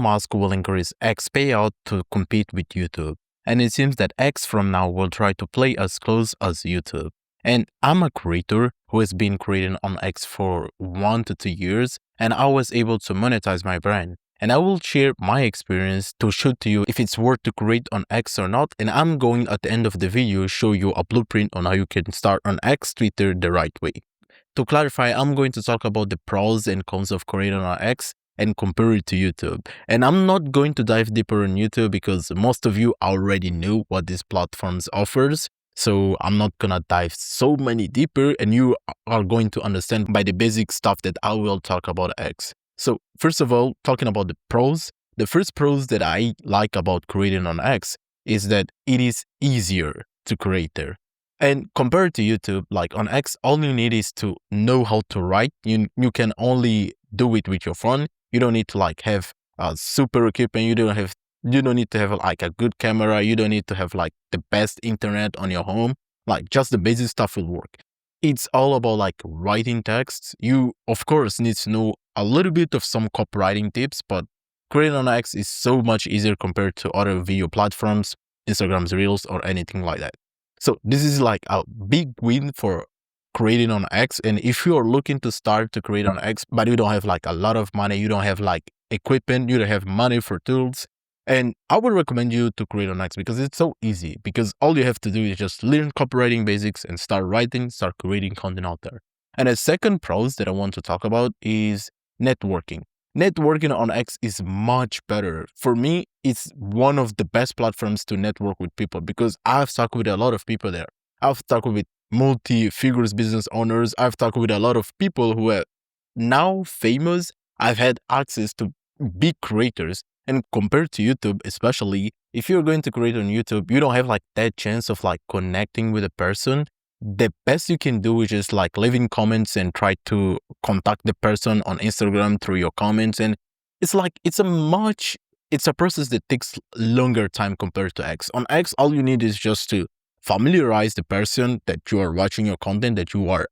Musk will increase X payout to compete with YouTube. And it seems that X from now will try to play as close as YouTube. And I'm a creator who has been creating on X for 1 to 2 years, and I was able to monetize my brand. And I will share my experience to show to you if it's worth to create on X or not. And I'm going at the end of the video show you a blueprint on how you can start on X Twitter the right way. To clarify, I'm going to talk about the pros and cons of creating on X and compare it to YouTube. And I'm not going to dive deeper on YouTube because most of you already know what these platforms offers. So I'm not gonna dive so many deeper, and you are going to understand by the basic stuff that I will talk about X. So first of all, talking about the pros, the first pros that I like about creating on X is that it is easier to create there. And compared to YouTube, like on X, all you need is to know how to write. You can only do it with your phone. You don't need to like have super equipment. You don't need to have like a good camera. You don't need to have like the best internet on your home. Like just the basic stuff will work. It's all about like writing texts. You of course need to know a little bit of some copywriting tips, but creating on X is so much easier compared to other video platforms, Instagram's Reels or anything like that. So this is like a big win for creating on X. And if you are looking to start to create on X, but you don't have like a lot of money, you don't have like equipment, you don't have money for tools, and I would recommend you to create on X because it's so easy. Because all you have to do is just learn copywriting basics and start writing, start creating content out there. And a second pros that I want to talk about is networking. Networking on X is much better. For me, it's one of the best platforms to network with people because I've talked with a lot of people there. I've talked with multi-figures business owners. I've talked with a lot of people who are now famous. I've had access to big creators. And compared to YouTube, especially, if you're going to create on YouTube, you don't have like that chance of like connecting with a person. The best you can do is just like leaving comments and try to contact the person on Instagram through your comments. And it's a process that takes longer time compared to X. On X, all you need is just to familiarize the person that you are watching your content, that you are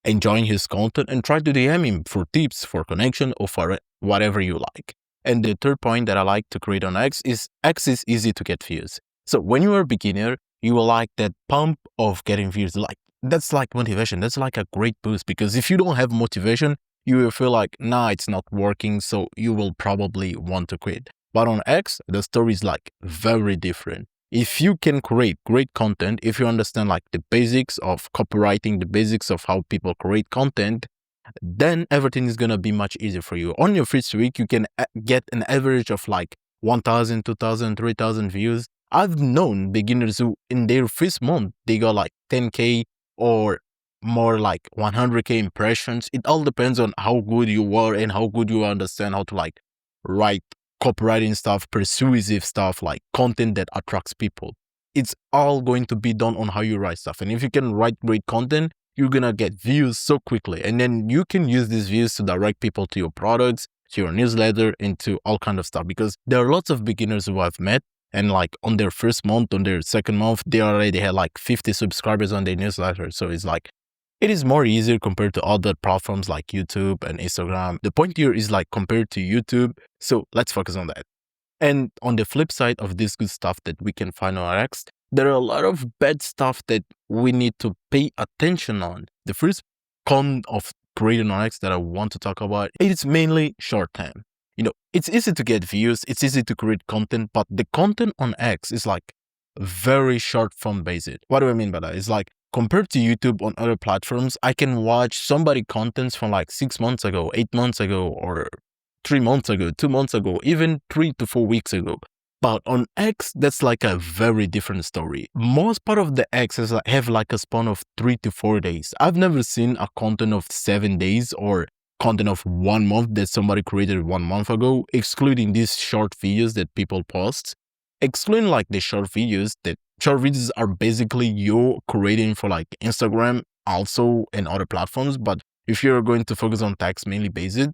enjoying his content, and try to DM him for tips, for connection, or for whatever you like. And the third point that I like to create on X is easy to get views. So when you are a beginner, you will like that pump of getting views. Like that's like motivation. That's like a great boost because if you don't have motivation, you will feel like, nah, it's not working. So you will probably want to quit. But on X, the story is like very different. If you can create great content, if you understand like the basics of copywriting, the basics of how people create content, then everything is going to be much easier for you. On your first week, you can get an average of like 1,000, 2,000, 3,000 views. I've known beginners who in their first month, they got like 10K or more like 100K impressions. It all depends on how good you are and how good you understand how to like write copywriting stuff, persuasive stuff, like content that attracts people. It's all going to be done on how you write stuff. And if you can write great content, you're going to get views so quickly. And then you can use these views to direct people to your products, to your newsletter, and to all kind of stuff. Because there are lots of beginners who I've met and like on their first month, on their second month, they already had like 50 subscribers on their newsletter. So it's like, it is more easier compared to other platforms like YouTube and Instagram. The point here is like compared to YouTube. So let's focus on that. And on the flip side of this good stuff that we can find on X, there are a lot of bad stuff that we need to pay attention on. The first con of creating on X that I want to talk about, it's mainly short term. You know, it's easy to get views, it's easy to create content, but the content on X is like very short form based. What do I mean by that? It's like compared to YouTube on other platforms, I can watch somebody contents from like 6 months ago, 8 months ago, or 3 months ago, 2 months ago, even 3 to 4 weeks ago. But on X, that's like a very different story. Most part of the X have like a span of 3 to 4 days. I've never seen a content of 7 days or content of 1 month that somebody created 1 month ago, excluding these short videos that people post. Excluding like the short videos are basically you creating for like Instagram also and other platforms. But if you're going to focus on text mainly based,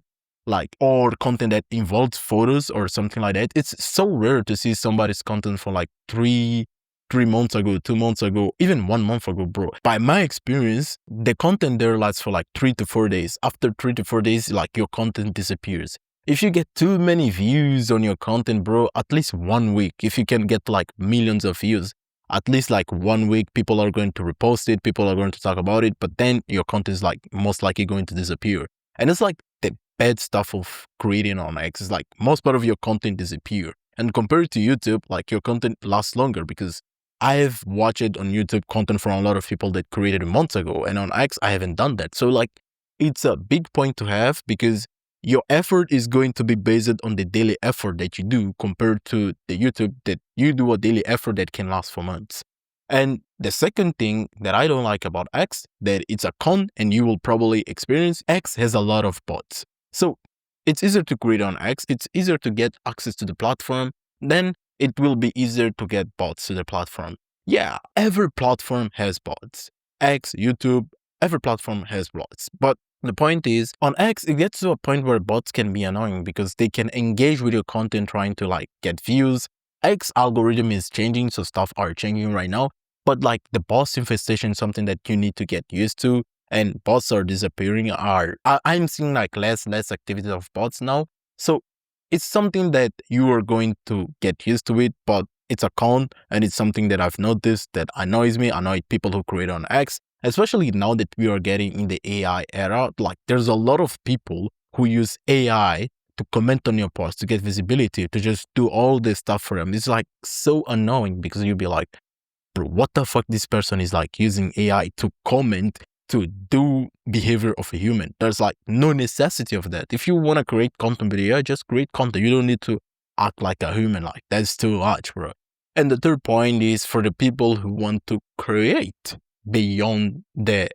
like, or content that involves photos or something like that, it's so rare to see somebody's content for like 3 months ago, 2 months ago, even 1 month ago, bro. By my experience, the content there lasts for like 3 to 4 days. After 3 to 4 days, like your content disappears. if you get too many views on your content, bro, at least 1 week, if you can get like millions of views, at least like 1 week, people are going to repost it, people are going to talk about it, but then your content is like most likely going to disappear. And it's like the bad stuff of creating on X is like most part of your content disappear. And compared to YouTube, like your content lasts longer because I've watched on YouTube content from a lot of people that created months ago, and on X, I haven't done that. So like it's a big point to have because your effort is going to be based on the daily effort that you do compared to the YouTube that you do a daily effort that can last for months. And the second thing that I don't like about X, that it's a con and you will probably experience, X has a lot of bots. So it's easier to create on X, it's easier to get access to the platform, then it will be easier to get bots to the platform. Yeah, every platform has bots. X, YouTube, every platform has bots. But the point is, on X, it gets to a point where bots can be annoying because they can engage with your content trying to like get views. X algorithm is changing, so stuff are changing right now. But like the bots infestation is something that you need to get used to, and bots are disappearing. I'm seeing like less activity of bots now. So it's something that you are going to get used to it, but it's a con, and it's something that I've noticed that annoys me, annoyed people who create on X. Especially now that we are getting in the AI era, like there's a lot of people who use AI to comment on your post, to get visibility, to just do all this stuff for them. It's like so annoying because you'll be like, bro, what the fuck this person is like using AI to comment, to do behavior of a human. There's like no necessity of that. If you want to create content with AI, just create content. You don't need to act like a human. Like that's too much, bro. And the third point is for the people who want to create beyond the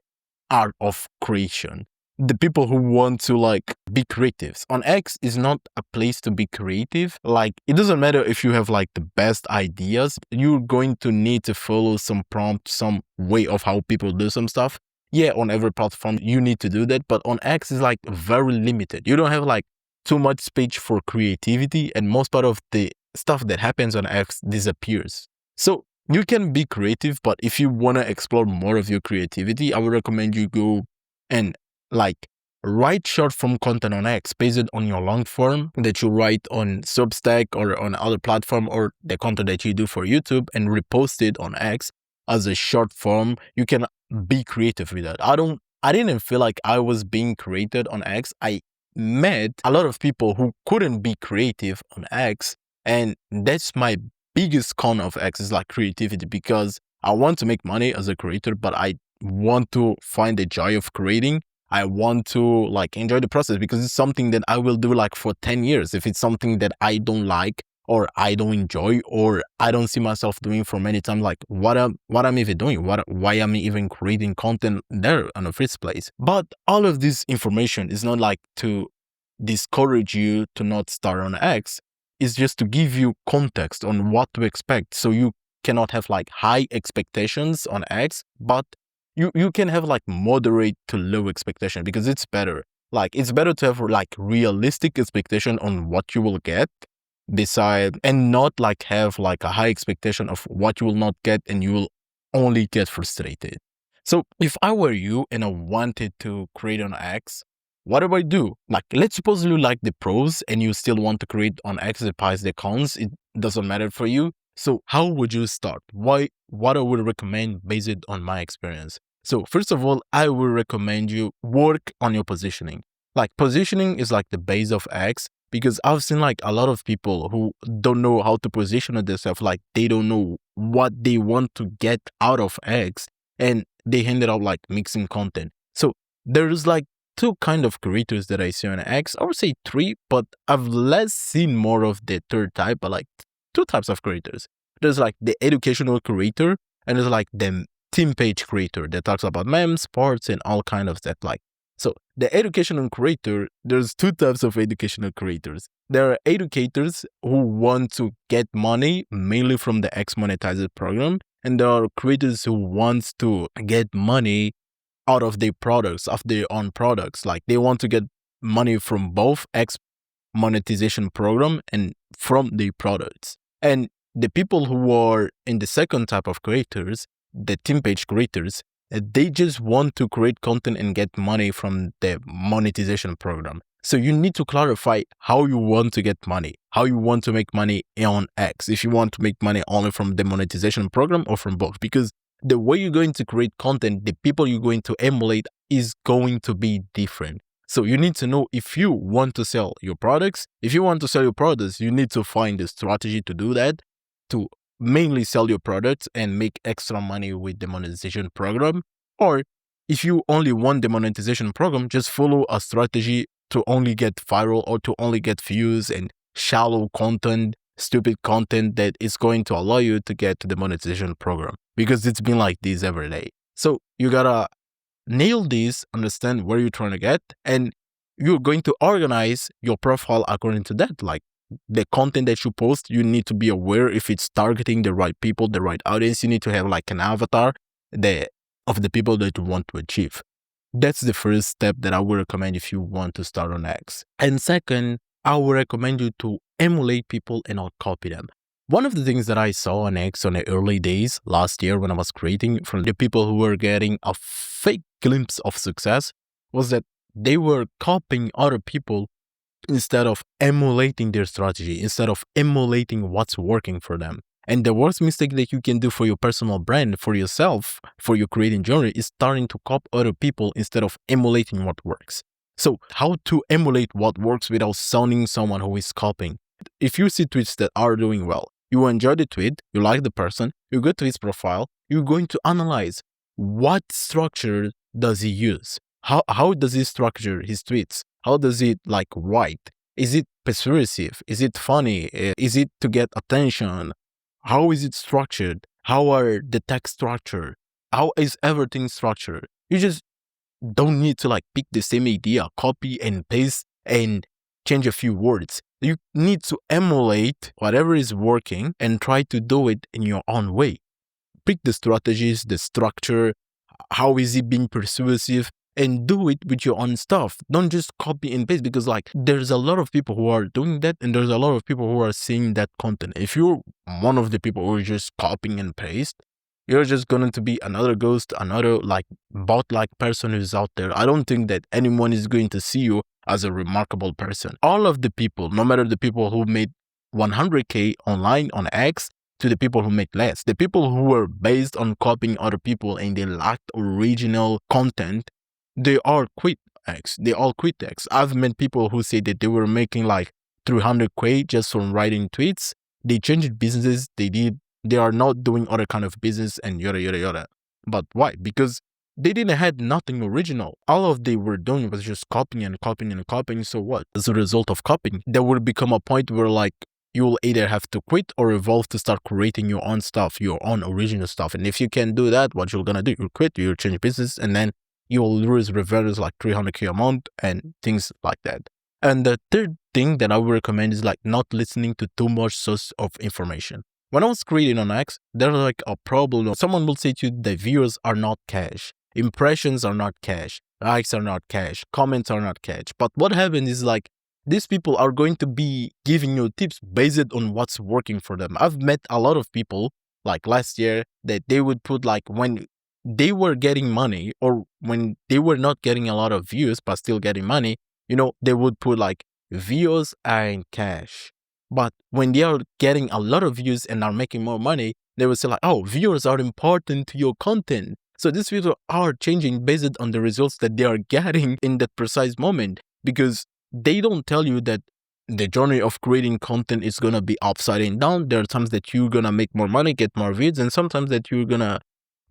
art of creation. The people who want to like be creatives. On X is not a place to be creative. Like it doesn't matter if you have like the best ideas, you're going to need to follow some prompt, some way of how people do some stuff. Yeah, on every platform you need to do that, but on X is like very limited. You don't have like too much space for creativity, and most part of the stuff that happens on X disappears. So you can be creative, but if you want to explore more of your creativity, I would recommend you go and like write short form content on X based on your long form that you write on Substack or on other platform, or the content that you do for YouTube, and repost it on X as a short form. You can be creative with that. I didn't feel like I was being created on X. I met a lot of people who couldn't be creative on X, and that's my biggest con of X is like creativity, because I want to make money as a creator, but I want to find the joy of creating. I want to like enjoy the process because it's something that I will do like for 10 years. If it's something that I don't like or I don't enjoy or I don't see myself doing for many times, like what I'm even doing? Why am I even creating content there in the first place? But all of this information is not like to discourage you to not start on X. Is just to give you context on what to expect, so you cannot have like high expectations on X, but you can have like moderate to low expectation, because it's better. Like it's better to have like realistic expectation on what you will get, beside, and not like have like a high expectation of what you will not get and you will only get frustrated. So if I were you and I wanted to create on X, what do I do? Like, let's suppose you like the pros and you still want to create on X despite the cons. It doesn't matter for you. So how would you start? What I would recommend based on my experience. So first of all, I would recommend you work on your positioning. Like positioning is like the base of X, because I've seen like a lot of people who don't know how to position themselves. Like they don't know what they want to get out of X, and they ended up like mixing content. So there's like two kind of creators that I see on X. I would say three, but I've less seen more of the third type, but like two types of creators. There's like the educational creator, and there's like the team page creator that talks about memes, sports, and all kind of that. Like, so the educational creator, there's two types of educational creators. There are educators who want to get money mainly from the X monetized program, and there are creators who want to get money out of their products, of their own products. Like they want to get money from both X monetization program and from their products. And the people who are in the second type of creators, the team page creators, they just want to create content and get money from the monetization program. So you need to clarify how you want to get money, how you want to make money on X. If you want to make money only from the monetization program or from both, because the way you're going to create content, the people you're going to emulate is going to be different. So you need to know if you want to sell your products. If you want to sell your products, you need to find a strategy to do that, to mainly sell your products and make extra money with the monetization program. Or if you only want the monetization program, just follow a strategy to only get viral or to only get views and shallow content, stupid content that is going to allow you to get to the monetization program, because it's been like this every day. So you gotta nail this, understand where you're trying to get, and you're going to organize your profile according to that. Like the content that you post, you need to be aware if it's targeting the right people, the right audience. You need to have like an avatar of the people that you want to achieve. That's the first step that I would recommend if you want to start on X. And second, I would recommend you to emulate people and not copy them. One of the things that I saw on X on the early days last year when I was creating, from the people who were getting a fake glimpse of success, was that they were copying other people instead of emulating their strategy, instead of emulating what's working for them. And the worst mistake that you can do for your personal brand, for yourself, for your creating journey, is starting to copy other people instead of emulating what works. So how to emulate what works without sounding someone who is copying? If you see tweets that are doing well, you enjoy the tweet, you like the person, you go to his profile, you're going to analyze what structure does he use? How does he structure his tweets? How does he like write? Is it persuasive? Is it funny? Is it to get attention? How is it structured? How are the text structured? How is everything structured? You just don't need to like pick the same idea, copy and paste and change a few words. You need to emulate whatever is working and try to do it in your own way. Pick the strategies, the structure, how is it being persuasive, and do it with your own stuff. Don't just copy and paste, because like there's a lot of people who are doing that and there's a lot of people who are seeing that content. If you're one of the people who are just copying and paste, you're just going to be another ghost, another like bot-like person who's out there. I don't think that anyone is going to see you as a remarkable person. All of the people, no matter the people who made 100K online on X to the people who make less, the people who were based on copying other people and they lacked original content, they all quit X. They all quit X. I've met people who say that they were making like 300K just from writing tweets. They changed businesses. They are not doing other kind of business and yada, yada, yada. But why? Because they didn't have nothing original. All of they were doing was just copying and copying and copying. So what? As a result of copying, there will become a point where like you'll either have to quit or evolve to start creating your own stuff, your own original stuff. And if you can do that, what you're going to do, you'll quit, you'll change business, and then you'll lose revenues like 300K a month and things like that. And the third thing that I would recommend is like not listening to too much source of information. When I was creating on X, there's like a problem. Someone will say to you, the views are not cash, impressions are not cash, likes are not cash, comments are not cash. But what happens is like these people are going to be giving you tips based on what's working for them. I've met a lot of people like last year that they would put like when they were getting money or when they were not getting a lot of views but still getting money, they would put like views and cash. But when they are getting a lot of views and are making more money, they will say like, oh, viewers are important to your content. So these people are changing based on the results that they are getting in that precise moment, because they don't tell you that the journey of creating content is going to be upside and down. There are times that you're going to make more money, get more views, and sometimes that you're going to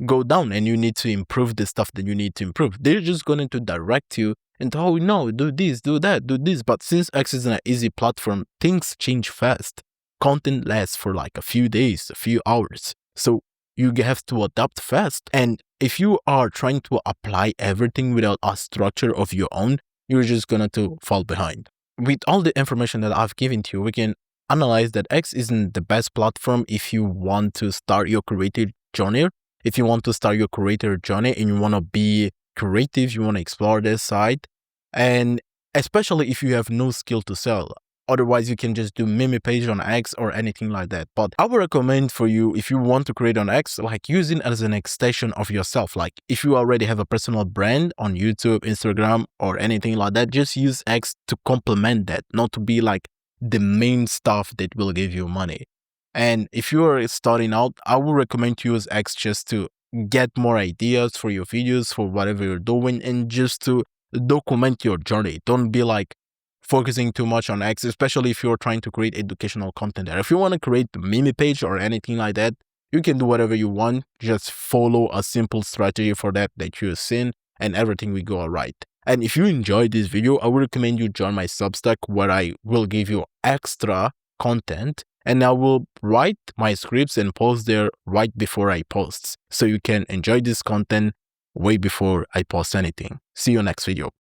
go down and you need to improve the stuff that you need to improve. They're just going to direct you and, oh no, do this, do that, do this. But since X is an easy platform, things change fast. Content lasts for like a few days, a few hours. So you have to adapt fast. And if you are trying to apply everything without a structure of your own, you're just going to fall behind. With all the information that I've given to you, we can analyze that X isn't the best platform if you want to start your creative journey. If you want to start your creator journey and you want to be creative, you want to explore this side, and especially if you have no skill to sell. Otherwise, you can just do meme page on X or anything like that. But I would recommend for you, if you want to create on X, like use it as an extension of yourself. Like if you already have a personal brand on YouTube, Instagram, or anything like that, just use X to complement that, not to be like the main stuff that will give you money. And if you are starting out, I would recommend to use X just to get more ideas for your videos, for whatever you're doing, and just to document your journey. Don't be like focusing too much on X, especially if you're trying to create educational content there. If you want to create a meme page or anything like that, you can do whatever you want. Just follow a simple strategy for that you've seen, and everything will go all right. And if you enjoyed this video, I would recommend you join my Substack, where I will give you extra content, and I will write my scripts and post there right before I post, so you can enjoy this content way before I post anything. See you next video.